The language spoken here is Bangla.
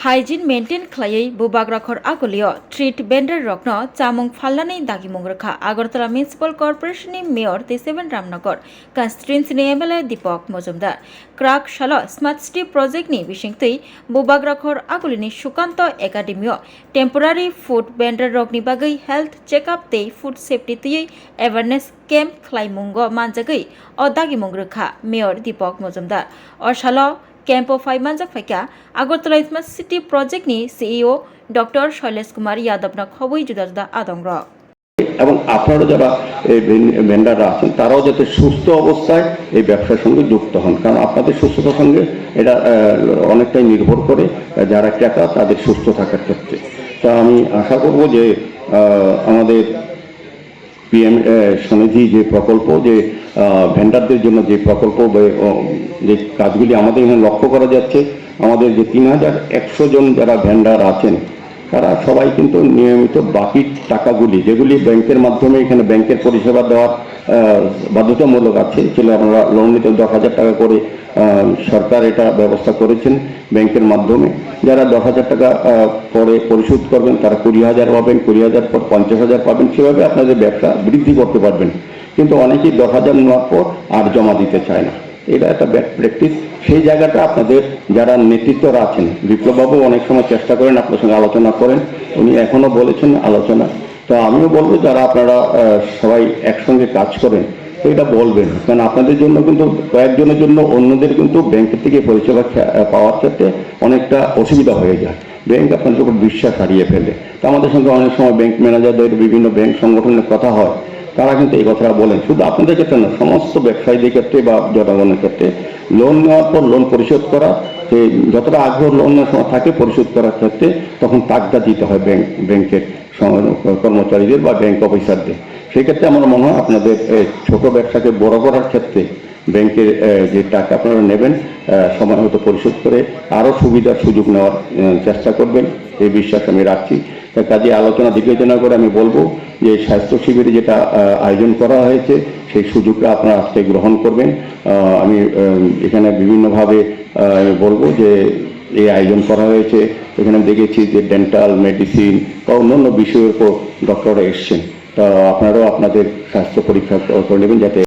हाइजिन मेंटेन खालायै बुबाग्राखर आगलियो ट्रीट बेंडर रकनो चामुं फाल्लानै दागिमुं रखा आगरतला म्युनिसिपल कॉर्पोरेशन मेयर तेसेवन रामनगर कन्स्टिट्युएन्सी एमएलए दीपक मजुमदार क्राक शालो स्मार्ट सिटी प्रोजेक्ट नि बिशिंगतै बुबाग्राखर आगलिनि सुकान्त एकाडेमियो टेम्परारि फूड बेंडर रकनि बागै हेल्थ चेकअप तै फूड सेफ्टी तै एवारनेस कैम्प खालायमुंगो मानजागै अ दागिमुं रखा मेयर दीपक मजुमदार और शालो कैम्पो फाइमानजा फाइका आगरतला स्मार्ट सिटी प्रोजेक्ट नि सीईओ डॉक्टर शैलेश कुमार यादव न खबई जुदा जुदा आदंग এবং আপনারা যারা এই ভেন্ডাররা আছেন তারাও যাতে সুস্থ অবস্থায় এই ব্যবসার সঙ্গে যুক্ত হন, কারণ আপনাদের সুস্থতার সঙ্গে এটা অনেকটাই নির্ভর করে যারা ক্রেতা তাদের সুস্থ থাকার ক্ষেত্রে। তা আমি আশা করব যে আমাদের পিএম স্বনিধি যে প্রকল্প, যে ভেন্ডারদের জন্য যে প্রকল্প, যে কাজগুলি আমাদের এখানে লক্ষ্য করা যাচ্ছে, আমাদের যে 3100 জন যারা ভেন্ডার আছেন তারা সবাই কিন্তু নিয়মিত বাকি টাকাগুলি যেগুলি ব্যাংকের মাধ্যমে এখানে ব্যাংকের পরিষেবা দেওয়ার বাধ্যতামূলক আছে, ছিল আমরা লোন নিতে 10,000 টাকা করে সরকার এটা ব্যবস্থা করেছেন ব্যাংকের মাধ্যমে। যারা 10,000 টাকা পরে পরিশোধ করবেন তারা 20,000 পাবেন, 20,000 পর 50,000 পাবেন, সেভাবে আপনাদের ব্যবসা বৃদ্ধি করতে পারবেন। কিন্তু অনেকেই 10,000 নেওয়ার পর আর জমা দিতে চায় না, এটা একটা ব্যাড প্র্যাকটিস। সেই জায়গাটা আপনাদের যারা নেতৃত্বরা আছেন, বিপ্লববাবু অনেক সময় চেষ্টা করেন আপনার সঙ্গে আলোচনা করেন, উনি এখনো বলেছেন আলোচনা। তো আমিও বলবো যারা আপনারা সবাই একসঙ্গে কাজ করেন তো এটা বলবেন, কারণ আপনাদের জন্য কিন্তু কয়েকজনের জন্য অন্যদের কিন্তু ব্যাংকের থেকে পরিষেবা পাওয়ার ক্ষেত্রে অনেকটা অসুবিধা হয়ে যায়, ব্যাংক আপনাদের উপর বিশ্বাস হারিয়ে ফেলে। তো আমাদের সঙ্গে অনেক সময় ব্যাংক ম্যানেজারদের বিভিন্ন ব্যাংক সংগঠনের কথা হয়, তারা কিন্তু এই কথাটা বলেন। শুধু আপনাদের ক্ষেত্রে না, সমস্ত ব্যবসায়ীদের ক্ষেত্রে বা জনগণের ক্ষেত্রে লোন নেওয়ার পর লোন পরিশোধ করা, যে যতটা আগ্রহ লোন নেওয়ার সময় থাকে পরিশোধ করার ক্ষেত্রে, তখন তাগদা দিতে হয় ব্যাংকের কর্মচারীদের বা ব্যাংক অফিসারদের। সেক্ষেত্রে আমার মনে হয় আপনাদের ছোট ব্যবসাকে বড় করার ক্ষেত্রে ব্যাংকের যে টাকা আপনারা নেবেন সময় মতো পরিশোধ করে আরও সুবিধার সুযোগ নেওয়ার চেষ্টা করবেন, এই বিশ্বাস আমি রাখছি। কাজে আলোচনা বিবেচনা করে আমি বলবো যে স্বাস্থ্য শিবিরে যেটা আয়োজন করা হয়েছে সেই সুযোগটা আপনারা আজকে গ্রহণ করবেন। আমি এখানে বিভিন্নভাবে বলবো যে এই আয়োজন করা হয়েছে, এখানে দেখেছি যে ডেন্টাল, মেডিসিন বা অন্যান্য বিষয়ের উপর ডক্টররা এসছেন। তা আপনারাও আপনাদের স্বাস্থ্য পরীক্ষা করে নেবেন যাতে